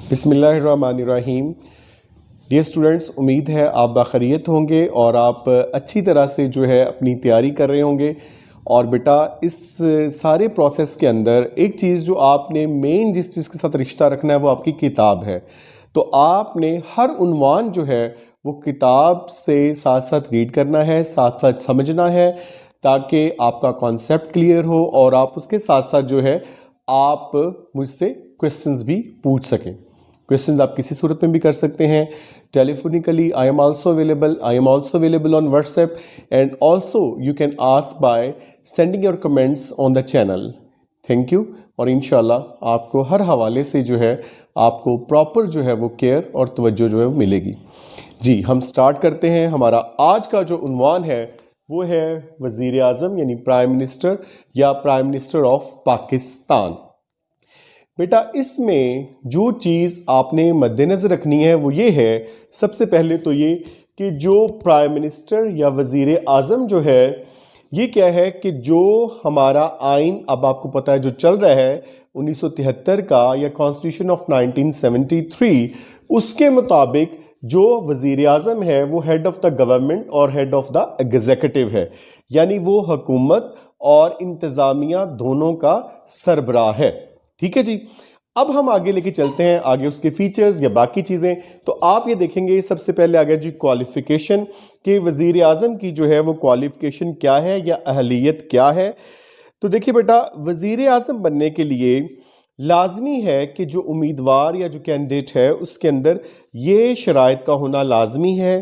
बिस्मिल्लाहिर्रहमानिर्रहीम। Dear students, उम्मीद है आप बाखैरियत होंगे और आप अच्छी तरह से जो है अपनी तैयारी कर रहे होंगे। और बेटा, इस सारे प्रोसेस के अंदर एक चीज़ जो आपने मेन जिस चीज़ के साथ रिश्ता रखना है वो आपकी किताब है। तो आपने हर उन्वान जो है वो किताब से साथ साथ रीड करना है, साथ साथ समझना है, ताकि आपका कॉन्सेप्ट क्लियर हो और आप उसके साथ साथ जो है आप मुझसे क्वेश्चंस भी पूछ सकें। क्वेश्चंस आप किसी सूरत में भी कर सकते हैं, telephonically. I am also available on WhatsApp and also you can ask by sending your comments on the channel. Thank you. और इंशाल्लाह आपको हर हवाले से जो है आपको प्रॉपर जो है वो केयर और तवज्जो जो है वो मिलेगी। जी, हम स्टार्ट करते हैं। हमारा आज का जो उन्वान है वो है वज़ीर आज़म यानी प्राइम मिनिस्टर या प्राइम मिनिस्टर ऑफ पाकिस्तान। बेटा, इसमें जो चीज़ आपने मद्देनज़र रखनी है वो ये है, सबसे पहले तो ये कि जो प्राइम मिनिस्टर या वज़ीर आज़म जो है ये क्या है कि जो हमारा आइन अब आपको पता है जो चल रहा है 1973 का या कॉन्स्टिट्यूशन ऑफ 1973, उसके मुताबिक जो वज़ीर आज़म है वो हेड ऑफ द गवर्नमेंट और हेड ऑफ द एग्जीक्यूटिव है, यानी वो हुकूमत और इंतज़ामिया दोनों का सरबराह है। ठीक है जी। अब हम आगे लेके चलते हैं, आगे उसके फीचर्स या बाकी चीज़ें। तो आप ये देखेंगे सबसे पहले आ गया जी क्वालिफिकेशन, कि वज़ीर आज़म की जो है वो क्वालिफिकेशन क्या है या अहलियत क्या है। तो देखिए बेटा, वज़ीर आज़म बनने के लिए लाजमी है कि जो उम्मीदवार या जो कैंडिडेट है उसके अंदर ये शराइत का होना लाजमी है।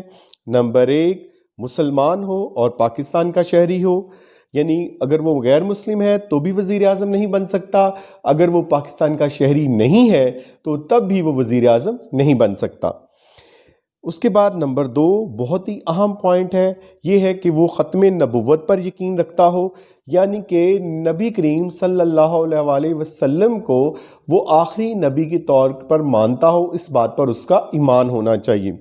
नंबर 1, मुसलमान हो और पाकिस्तान का शहरी हो, यानी अगर वो गैर मुस्लिम है तो भी वज़ीर आज़म नहीं बन सकता, अगर वो पाकिस्तान का शहरी नहीं है तो तब भी वो वज़ीर आज़म नहीं बन सकता। उसके बाद नंबर 2 बहुत ही अहम पॉइंट है, ये है कि वो ख़त्म नबुव्वत पर यकीन रखता हो, यानी कि नबी करीम सल्लल्लाहु अलैहि वसल्लम को वो आखिरी नबी के तौर पर मानता हो, इस बात पर उसका ईमान होना चाहिए।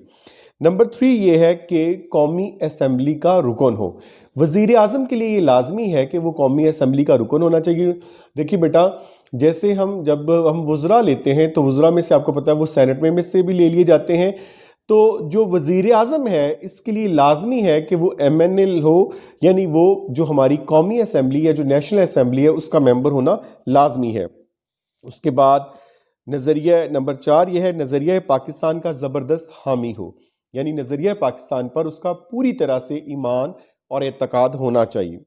नंबर 3 ये है कि कौमी असम्बली का रुकन हो। वज़ीर आज़म के लिए ये लाजमी है कि वो कौमी असम्बली का रुकन होना चाहिए। देखिए बेटा, जैसे जब हम वज़रा लेते हैं तो वज़रा में से आपको पता है वो सेनेट में से भी ले लिए जाते हैं। तो जो वज़ीर आज़म है इसके लिए लाजमी है कि वो MNL हो, यानी वो जो हमारी कौमी असम्बली या जो नेशनल असम्बली है उसका मेंबर होना लाजमी है। उसके बाद नज़रिया नंबर 4 यह है, नज़रिया पाकिस्तान का ज़बरदस्त हामी हो, यानी नज़रिया पाकिस्तान पर उसका पूरी तरह से ईमान और एतकाद होना चाहिए।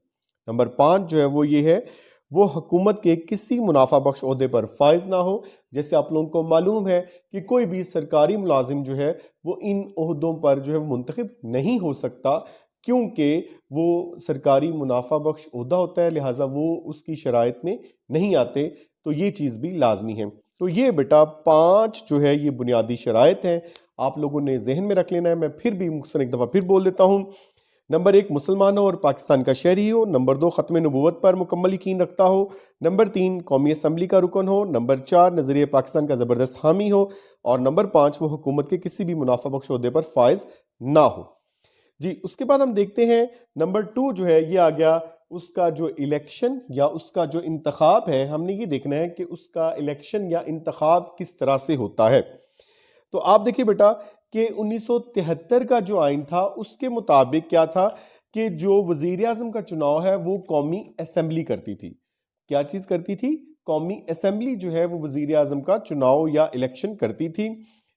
नंबर 5 जो है वो ये है, वो हुकूमत के किसी मुनाफा बख्श ओहदे पर फाइज ना हो। जैसे आप लोगों को मालूम है कि कोई भी सरकारी मुलाजिम जो है वो इन ओहदों पर जो है मुंतखब नहीं हो सकता, क्योंकि वो सरकारी मुनाफा बख्श ओहदा होता है, लिहाजा वो उसकी शराइत में नहीं आते। तो ये चीज़ भी लाजमी है। तो ये बेटा 5 जो है ये बुनियादी शराइत हैं, आप लोगों ने जहन में रख लेना है। मैं फिर भी मुख्तसर एक दफ़ा फिर बोल देता हूँ। नंबर 1 मुसलमान हो और पाकिस्तान का शहरी हो। नंबर 2 ख़त्म नबूवत पर मुकम्मल यकीन रखता हो। नंबर 3 कौमी असम्बली का रुकन हो। नंबर 4 नज़रिए पाकिस्तान का ज़बरदस्त हामी हो। और नंबर 5 वो हुकूमत के किसी भी मुनाफा बख्श ओहदे पर फाइज ना हो। जी, उसके बाद हम देखते हैं नंबर 2 जो है ये आ गया, उसका जो इलेक्शन या उसका जो इंतखाब है, हमने ये देखना है कि उसका इलेक्शन या इंतखाब किस तरह से होता है। तो आप देखिए बेटा कि 1973 का जो आइन था उसके मुताबिक क्या था कि जो वज़ीर आज़म का चुनाव है वो कौमी असम्बली करती थी। क्या चीज़ करती थी? कौमी असम्बली जो है वो वज़ीर आज़म का चुनाव या इलेक्शन करती थी।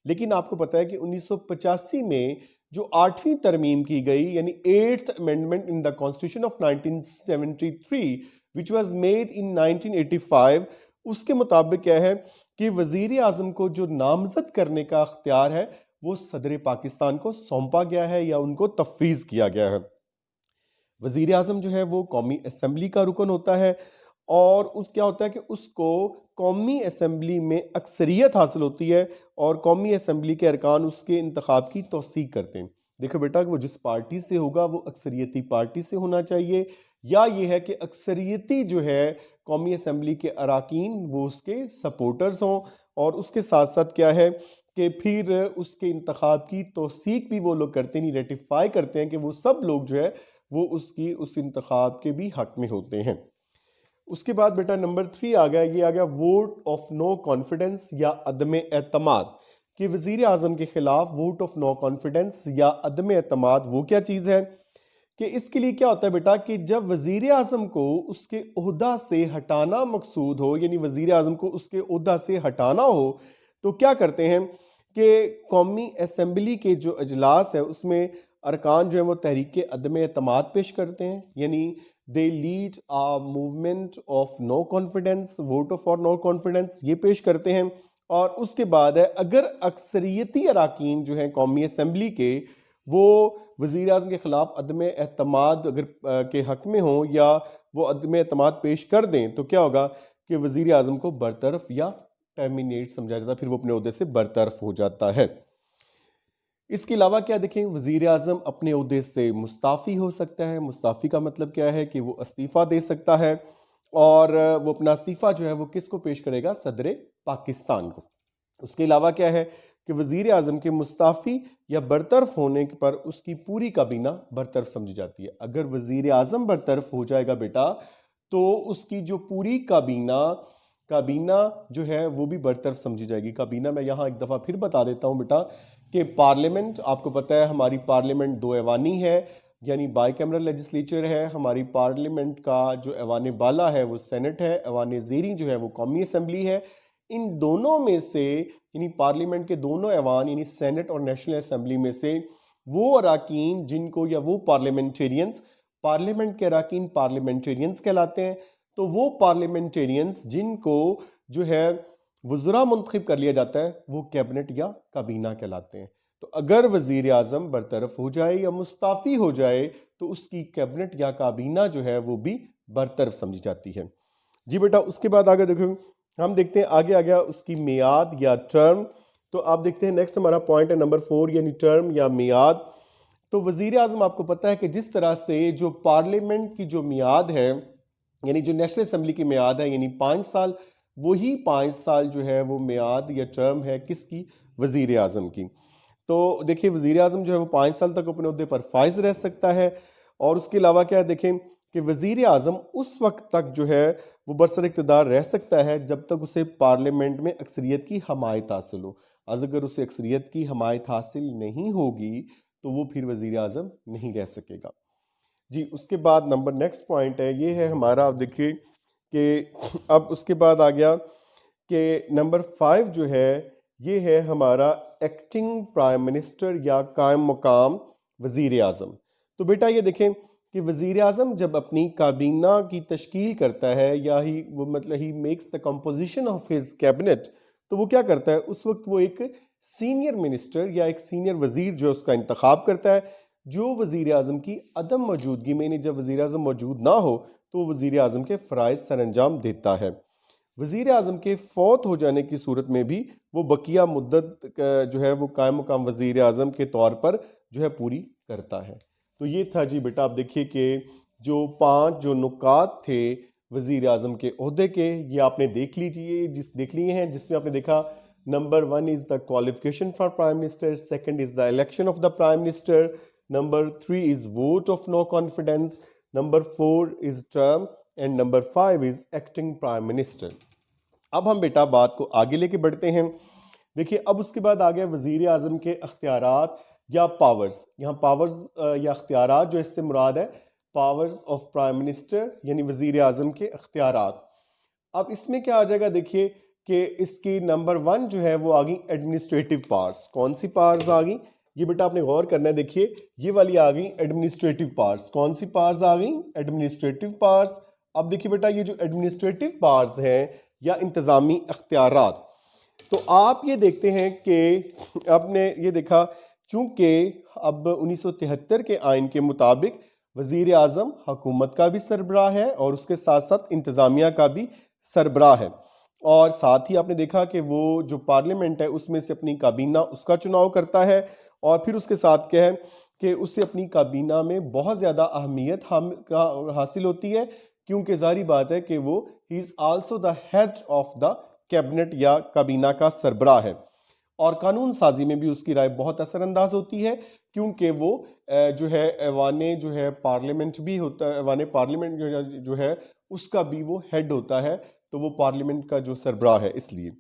लेकिन आपको पता है कि 1985 में जो 8वीं तरमीम की गई, यानी 8th amendment in the constitution of 1973 which was made in 1985, उसके मुताबिक क्या है कि वज़ीर आज़म को जो नामज़द करने का अख्तियार है वो सदर पाकिस्तान को सौंपा गया है या उनको तफवीज़ किया गया है। वज़ीर आज़म जो है वो कौमी असम्बली का रुकन होता है और उस क्या होता है कि उसको कौमी असम्बली में अक्सरियत हासिल होती है और कौमी असम्बली के अरकान उसके इंतखाब की तौसीक करते हैं। देखो बेटा, वो जिस पार्टी से होगा वो अक्सरियती पार्टी से होना चाहिए, या ये है कि अक्सरियती जो है कौमी असम्बली के अरकान वो उसके सपोर्टर्स हों, और उसके साथ साथ क्या है कि फिर उसके इंतखाब की तौसीक भी वो लोग करते नहीं, रेटिफाई करते हैं कि वो सब लोग जो है वो उसकी उस इंतखाब के भी हक में होते हैं। उसके बाद बेटा नंबर 3 आ गया, ये आ गया वोट ऑफ नो कॉन्फिडेंस या अदम एतमाद, कि वजीर आजम के खिलाफ वोट ऑफ नो कॉन्फिडेंस या अदम एतमाद वो क्या चीज़ है। कि इसके लिए क्या होता है बेटा कि जब वजीर आजम को उसके ओहदा से हटाना मकसूद हो, यानी वजीर आजम को उसके ओहदा से हटाना हो, तो क्या करते हैं कि कौमी असम्बली के जो अजलास है उसमें अरकान जो है वो तहरीक अदम एतमाद पेश करते हैं, यानी they lead a movement of no confidence, vote of और नो कॉन्फिडेंस ये पेश करते हैं। और उसके बाद है अगर अक्सरियती अरकान जो हैं कौमी असम्बली के वो वज़ीर आज़म के ख़िलाफ़ अदम एतमाद अगर के हक़ में हों या वो अदम एतमाद पेश कर दें, तो क्या होगा कि वज़ीर आज़म को बरतरफ या टर्मिनेट समझा जाता है, फिर वो अपने ओहदे से बरतरफ हो जाता है। इसके अलावा क्या देखें, वज़ीर आज़म अपने ओहदे से मुस्ताफ़ी हो सकता है। मुस्ताफ़ी का मतलब क्या है कि वो इस्तीफ़ा दे सकता है, और वो अपना इस्तीफ़ा जो है वो किसको पेश करेगा, सदर पाकिस्तान को। उसके अलावा क्या है कि वज़ीर आज़म के मुस्ताफ़ी या बरतरफ होने पर उसकी पूरी काबीना बरतरफ समझी जाती है। अगर वज़ीर आज़म बरतरफ हो जाएगा बेटा, तो उसकी जो पूरी काबीना जो है वो भी बरतरफ समझी जाएगी। काबीना मैं यहाँ एक दफ़ा फिर बता देता हूँ बेटा कि पार्लियामेंट, आपको पता है हमारी पार्लियामेंट दो ऐवानी है, यानी बाई कैमरल लेजिस्लेचर है। हमारी पार्लियामेंट का जो ऐवान बाला है वो सेनेट है, ऐवान ज़ेरी जो है वो कौमी असम्बली है। इन दोनों में से, यानी पार्लियामेंट के दोनों ऐवान यानी सेनेट और नेशनल असम्बली में से वो अराकीन जिनको, या वो पार्लियामेंटेरियंस, पार्लियामेंट के अराकीन पार्लियामेंटेरियंस कहलाते हैं। तो वो पार्लियामेंटेरियंस जिनको जो है वज़रा मुंतखब कर लिया जाता है वो कैबिनेट या काबीना कहलाते हैं। तो अगर वज़ीर आज़म बरतरफ हो जाए या मुस्ताफ़ी हो जाए तो उसकी कैबिनेट या काबीना जो है वो भी बरतरफ समझी जाती है। जी बेटा, उसके बाद आगे देखो, हम देखते हैं आगे आ गया उसकी मियाद या टर्म। तो आप देखते हैं नेक्स्ट हमारा पॉइंट है नंबर 4, यानी टर्म या मियाद। तो वज़ीर आज़म आपको पता है कि जिस तरह से जो पार्लियामेंट की जो मियाद है, यानी जो नेशनल असम्बली की मियाद है यानी 5 साल, वही 5 साल जो है वो मियाद या टर्म है किसकी, वज़ीर आज़म की। तो देखिए वज़ीर आज़म जो है वो 5 साल तक अपने ओहदे पर फाइज रह सकता है। और उसके अलावा क्या देखें कि वज़ीर आज़म उस वक्त तक जो है वो बरसर इक़्तिदार रह सकता है जब तक उसे पार्लियामेंट में अक्सरियत की हमायत हासिल हो। अगर उसे अक्सरियत की हमायत हासिल नहीं होगी तो वो फिर वज़ीर आज़म नहीं रह सकेगा। जी, उसके बाद नंबर नेक्स्ट पॉइंट है, ये है हमारा, आप देखिए कि अब उसके बाद आ गया कि नंबर 5 जो है ये है हमारा एक्टिंग प्राइम मिनिस्टर या कायम मुकाम वज़ीर आज़म। तो बेटा ये देखें कि वज़ीर आज़म जब अपनी काबीना की तश्कील करता है या ही वो मतलब he makes the composition of his cabinet, तो वो क्या करता है उस वक्त, वो एक सीनियर मिनिस्टर या एक सीनियर वज़ीर जो उसका इंतखाब करता है, जो वज़ीर आज़म की अदम मौजूदगी में, जब वज़ीर आज़म मौजूद ना हो तो वज़ीर आज़म के फ़राइज़ सर अंजाम देता है। वज़ीर आज़म के फौत हो जाने की सूरत में भी वो बकिया मुद्दत जो है वो कायम मुकाम वज़ीर आज़म के तौर पर जो है पूरी करता है। तो ये था जी बेटा, आप देखिए कि जो 5 जो नुकात थे वज़ीर आज़म के ओहदे के, ये आपने देख लीजिए, देख लिए हैं, जिसमें आपने देखा number 1 is the qualification for prime minister, second is the election of the prime minister, number 3 is vote of no confidence, number 4 is term, and number 5 is acting prime minister. अब हम बेटा बात को आगे लेके बढ़ते हैं। देखिए अब उसके बाद आ गया वज़ीर आज़म के अख्तियारात या पावर्स। यहाँ पावर्स या अख्तियारात जो इससे मुराद है पावर्स ऑफ प्राइम मिनिस्टर, यानी वज़ीर आज़म के अख्तियारात। अब इसमें क्या आ जाएगा, देखिए कि इसकी नंबर 1 जो है वो आ गई एडमिनिस्ट्रेटिव पावर्स। कौन सी पावर्स आ गई, ये बेटा आपने गौर करना है। देखिए ये वाली आ गई एडमिनिस्ट्रेटिव पावर्स। कौन सी पावर्स आ गई, एडमिनिस्ट्रेटिव पावर्स। अब देखिए बेटा ये जो एडमिनिस्ट्रेटिव पावर्स हैं या इंतज़ामी अख्तियारात, तो आप ये देखते हैं कि आपने ये देखा चूँकि अब 1973 के आइन के मुताबिक वज़ीर आज़म हुकूमत का भी सरबराह है और उसके साथ साथ इंतज़ामिया का भी सरबराह है। और साथ ही आपने देखा कि वो जो पार्लियामेंट है उसमें से अपनी काबीना उसका चुनाव करता है, और फिर उसके साथ क्या है कि उससे अपनी काबीना में बहुत ज़्यादा अहमियत हासिल होती है, क्योंकि ज़ाहिर बात है कि वो he is also the head of the cabinet या काबीना का सरबराह है। और कानून साजी में भी उसकी राय बहुत असरअंदाज होती है, क्योंकि वो जो है ऐवाने जो है पार्लियामेंट भी होता है, ऐवाने पार्लियामेंट जो है उसका भी वो हेड होता है, तो वो पार्लियामेंट का जो सरबराह है इसलिए।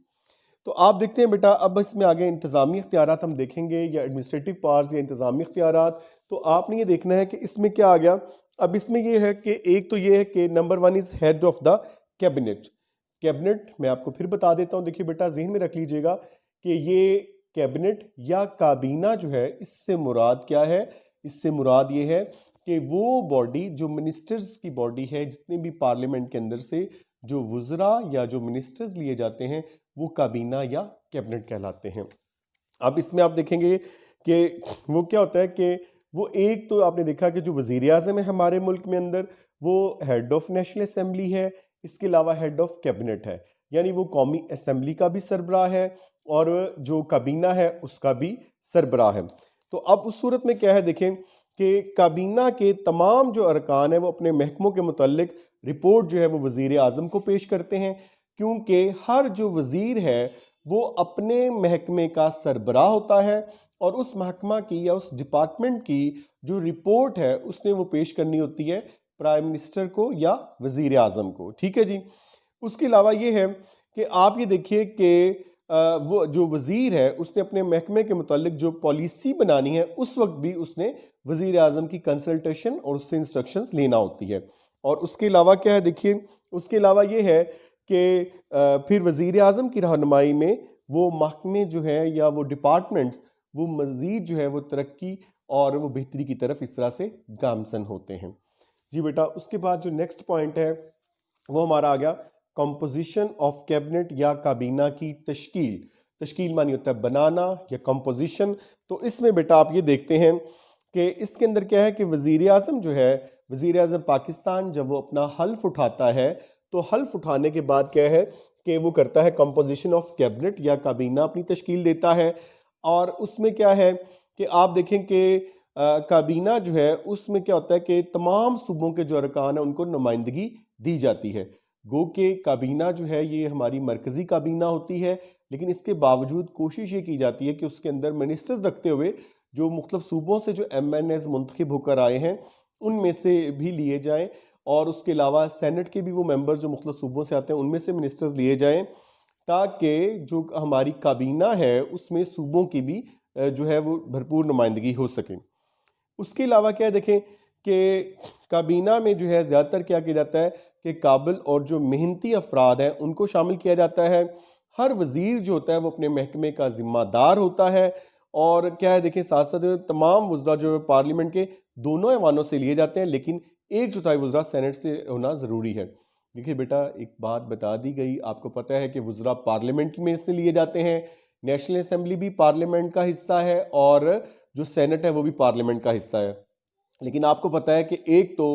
तो आप देखते हैं बेटा, अब इसमें आगे इंतज़ामी इख्तियारात हम देखेंगे या एडमिनिस्ट्रेटिव पावर्स या इंतज़ामी इख्तियारात। तो आपने ये देखना है कि इसमें क्या आ गया। अब इसमें ये है कि एक तो ये है कि number 1 is head of the cabinet. Cabinet मैं आपको फिर बता देता हूँ, देखिए बेटा जहन में रख लीजिएगा कि ये कैबिनेट या काबीना जो है, इससे मुराद क्या है। इससे मुराद ये है कि वो बॉडी जो मिनिस्टर्स की बॉडी है, जितने भी पार्लियामेंट के अंदर से जो वुज़रा या जो मिनिस्टर्स लिए जाते हैं वो काबीना या कैबिनेट कहलाते हैं। अब इसमें आप देखेंगे कि वो क्या होता है कि वो एक तो आपने देखा कि जो वज़ीर आज़म है हमारे मुल्क में अंदर, वो हेड ऑफ नेशनल असम्बली है, इसके अलावा हेड ऑफ कैबिनेट है, यानी वो कौमी असम्बली का भी सरबराह है और जो काबीना है उसका भी सरबराह है। तो अब उस सूरत में क्या है, देखें कि काबीना के तमाम जो अरकान है वो अपने महकमों के मुतल्लिक रिपोर्ट जो है वो वज़ीर आज़म को पेश करते हैं, क्योंकि हर जो वज़ीर है वो अपने महकमे का सरबराह होता है और उस महकमा की या उस डिपार्टमेंट की जो रिपोर्ट है उसने वो पेश करनी होती है प्राइम मिनिस्टर को या वज़ीर आज़म को। ठीक है जी। उसके अलावा ये है कि आप ये देखिए कि वो जो वज़ीर है उसने अपने महकमे के मुतालिक जो पॉलिसी बनानी है उस वक्त भी उसने वज़ीर आज़म की कंसल्टेशन और उससे इंस्ट्रक्शंस लेना होती है। और उसके अलावा क्या है, देखिए उसके अलावा ये है कि फिर वज़ीर आज़म की रहनुमाई में वो महकमे जो है या वो डिपार्टमेंट्स वो मज़ीद जो है वो तरक्की और वो बेहतरी की तरफ इस तरह से गामज़न होते हैं। जी बेटा, उसके बाद जो नेक्स्ट पॉइंट है वो हमारा आ गया कंपोजिशन ऑफ कैबिनेट या काबीना की तश्कील। तश्कील मानी होता है बनाना या कंपोजिशन। तो इसमें बेटा आप ये देखते हैं कि इसके अंदर क्या है कि वज़ीर आज़म जो है, वज़ीर आज़म पाकिस्तान जब वो अपना हल्फ उठाता है तो हल्फ उठाने के बाद क्या है कि वो करता है कंपोजिशन ऑफ कैबिनेट या काबीना अपनी तश्कील देता है। और उसमें क्या है कि आप देखें कि काबीना जो है उसमें क्या होता है कि तमाम सूबों के जो अरकान हैं उनको नुमाइंदगी दी जाती है। गो के काबीना जो है ये हमारी मरकज़ी काबीना होती है, लेकिन इसके बावजूद कोशिश ये की जाती है कि उसके अंदर मिनिस्टर्स रखते हुए जो मुख्तलिफ सूबों से जो MNAs मुंतखब होकर आए हैं उनमें से भी लिए जाएं, और उसके अलावा सेनेट के भी वो मेंबर्स जो मुख्तलिफ सूबों से आते हैं उनमें से मिनिस्टर्स लिए जाएं, ताकि जो हमारी काबीना है उसमें सूबों की भी जो है वो भरपूर नुमाइंदगी हो सके। उसके अलावा क्या है, देखें कि काबीना में जो है ज़्यादातर क्या किया जाता है कि काबिल और जो मेहनती अफराद हैं उनको शामिल किया जाता है। हर वज़ीर जो होता है वो अपने महकमे का ज़िम्मेदार होता है। और क्या है, देखें साथ साथ तमाम वज़रा जो है पार्लियामेंट के दोनों ऐवानों से लिए जाते हैं, लेकिन 1/4 वज़रा सेनेट से होना ज़रूरी है। देखिए बेटा, एक बात बता दी गई, आपको पता है कि वज़रा पार्लियामेंट में से लिए जाते हैं, नेशनल असम्बली भी पार्लियामेंट का हिस्सा है और जो सेनेट है वो भी पार्लियामेंट का हिस्सा है। लेकिन आपको पता है कि एक तो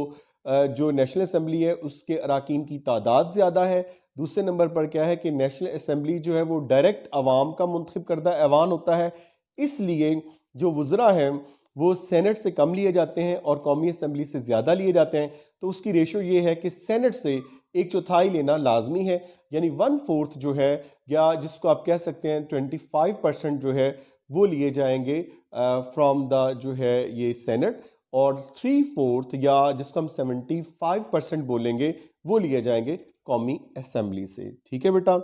जो नेशनल असम्बली है उसके अराकीन की तादाद ज़्यादा है, दूसरे नंबर पर क्या है कि नेशनल असम्बली जो है वो डायरेक्ट आवाम का मुंतखब करदा ऐवान होता है, इसलिए जो वज़रा हैं वो सेनेट से कम लिए जाते हैं और कौमी असम्बली से ज़्यादा लिए जाते हैं। तो उसकी रेशो ये है कि सेनेट से 1/4 लेना लाजमी है, यानी 1/4 जो है, या जिसको आप कह सकते हैं 25% जो है वो लिए जाएंगे फ्रॉम द जो है ये सेनेट, और 3/4 या जिसको हम 75% बोलेंगे वो लिए जाएंगे कौमी असम्बली से। ठीक है बेटा।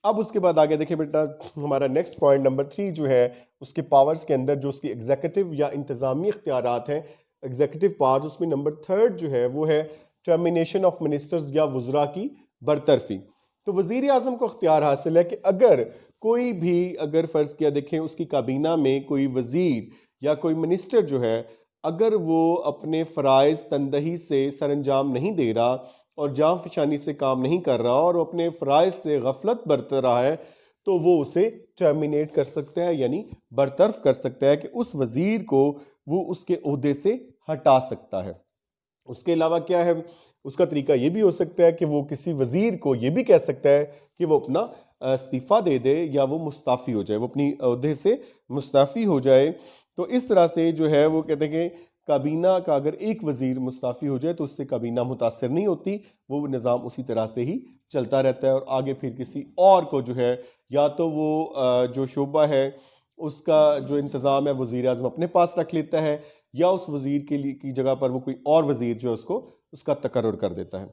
अब उसके बाद आगे देखिए बेटा, हमारा नेक्स्ट पॉइंट नंबर 3 जो है उसके पावर्स के अंदर जो उसकी एग्जीक्यूटिव या इंतज़ामी इख्तियारात हैं, एग्जीक्यूटिव पावर्स, उसमें नंबर 3 जो है वो है टर्मिनेशन ऑफ मिनिस्टर्स या वज़रा की बरतरफी। तो वज़ीर आज़म को इख्तियार हासिल है कि अगर कोई भी, अगर फ़र्ज़ किया देखें उसकी काबीना में कोई वज़ीर या कोई मिनिस्टर जो है, अगर वो अपने फ़राइज़ तनदही से सरअंजाम नहीं दे रहा और जान फिशानी से काम नहीं कर रहा और अपने फ़राइज़ से गफलत बरत रहा है, तो वो उसे टर्मिनेट कर सकता है, यानी बरतरफ कर सकता है कि उस वज़ीर को वो उसके ओहदे से हटा सकता है। उसके अलावा क्या है, उसका तरीका ये भी हो सकता है कि वो किसी वज़ीर को ये भी कह सकता है कि वो अपना इस्तीफ़ा दे दे या वो मुस्ताफ़ी हो जाए, वो अपनी ओहदे से मुस्ताफ़ी हो जाए। तो इस तरह से जो है वो कहते हैं कि काबीना का अगर एक वज़ीर मुस्ताफ़ी हो जाए तो उससे काबीना मुतासर नहीं होती, वो निज़ाम उसी तरह से ही चलता रहता है और आगे फिर किसी और को जो है या तो वो जो शोबा है उसका जो इंतज़ाम है वज़ीर आज़म अपने पास रख लेता है या उस वज़ीर के लिए की जगह पर वो कोई और वज़ीर जो है उसको उसका तकर्रुर कर देता है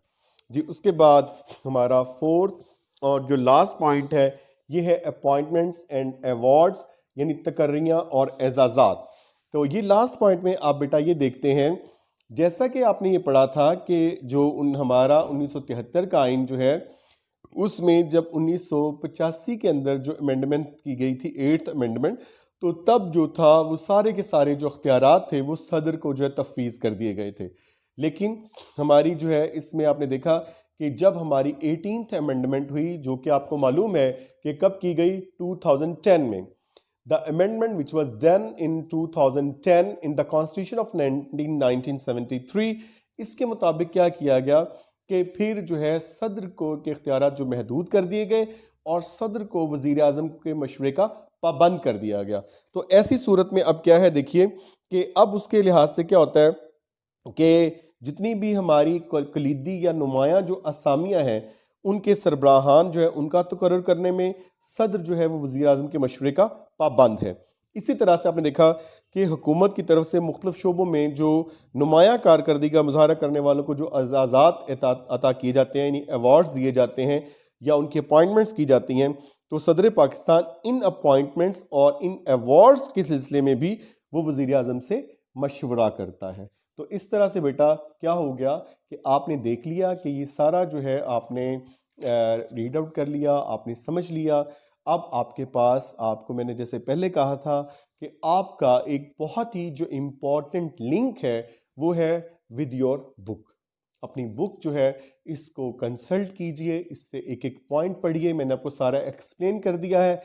जी। उसके बाद हमारा फोर्थ और जो लास्ट पॉइंट है ये है अपॉइंटमेंट्स एंड अवार्ड्स, यानी तकर्रियाँ और एजाज़ात। तो ये लास्ट पॉइंट में आप बेटा ये देखते हैं, जैसा कि आपने ये पढ़ा था कि जो हमारा 1973 का आइन जो है उसमें जब 1985 के अंदर जो अमेंडमेंट की गई थी, 8th अमेंडमेंट, तो तब जो था वो सारे के सारे जो अख्तियारात थे वो सदर को जो है तफवीज़ कर दिए गए थे। लेकिन हमारी जो है इसमें आपने देखा कि जब हमारी 18th अमेंडमेंट हुई, जो कि आपको मालूम है कि कब की गई, 2010 में, the amendment which was done in 2010 in the constitution of 1973, इसके मुताबिक क्या किया गया कि फिर जो है सदर को के इख्तियारात जो महदूद कर दिए गए और सदर को वज़ीर आज़म के मशवरे का पाबंद कर दिया गया। तो ऐसी सूरत में अब क्या है, देखिए कि अब उसके लिहाज से क्या होता है कि जितनी भी हमारी कलीदी या नुमाया जो असामियाँ हैं उनके सरबराहान जो है उनका तकर्रुर करने में सदर जो है वो वज़ीर आज़म के मशवरे का पाबंद है। इसी तरह से आपने देखा कि हुकूमत की तरफ से मुख्तलिफ शोबों में जो नुमाया कारकर्दगी का मुजाहरा करने वालों को जो अज़ाज़ात अता किए जाते हैं, यानी अवार्ड्स दिए जाते हैं या उनकी अपॉइंटमेंट्स की जाती हैं, तो सदर पाकिस्तान इन अपॉइंटमेंट्स और इन अवार्ड्स के सिलसिले में भी वो वज़ीर आज़म से मशवरा करता है। तो इस तरह से बेटा क्या हो गया कि आपने देख लिया कि ये सारा जो है आपने रीड आउट कर लिया, आपने समझ लिया। अब आपके पास, आपको मैंने जैसे पहले कहा था कि आपका एक बहुत ही जो इम्पोर्टेंट लिंक है वो है विद योर बुक। अपनी बुक जो है इसको कंसल्ट कीजिए, इससे एक एक पॉइंट पढ़िए। मैंने आपको सारा एक्सप्लेन कर दिया है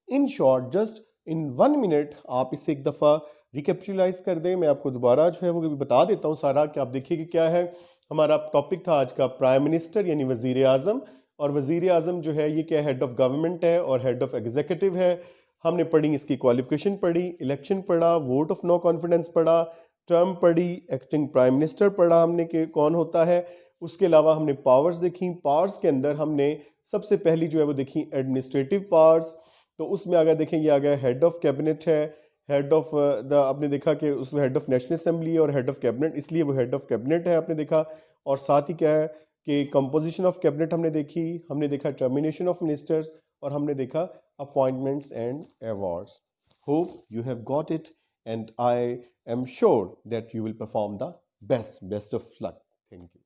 in short, just in 1 minute आप इसे एक दफ़ा रिकेपिचुलाइज कर दें। मैं आपको दोबारा जो है वो बता देता हूँ सारा, कि आप देखिए कि क्या है। हमारा टॉपिक था आज का प्राइम मिनिस्टर यानी वज़ीर आज़म, और वज़ीर आज़म जो है ये क्या, हेड ऑफ गवर्नमेंट है और हेड ऑफ एग्जीक्यूटिव है। हमने पढ़ी इसकी क्वालिफिकेशन पढ़ी, इलेक्शन पढ़ा, वोट ऑफ नो कॉन्फिडेंस पढ़ा, टर्म पढ़ी, एक्टिंग प्राइम मिनिस्टर पढ़ा हमने कि कौन होता है। उसके अलावा हमने पावर्स देखी। पावर्स के अंदर हमने सबसे पहली जो है वो देखी एडमिनिस्ट्रेटिव पावर्स। तो उसमें अगर देखेंगे आ गया हेड ऑफ कैबिनेट है, हेड ऑफ द, आपने देखा कि उसमें हेड ऑफ नेशनल असेंबली और हेड ऑफ कैबिनेट, इसलिए वो हेड ऑफ कैबिनेट है आपने देखा। और साथ ही क्या है कि कंपोजिशन ऑफ कैबिनेट हमने देखी, हमने देखा टर्मिनेशन ऑफ मिनिस्टर्स, और हमने देखा appointments and awards. Hope you have got it and I am sure that you will perform the best of luck. Thank you.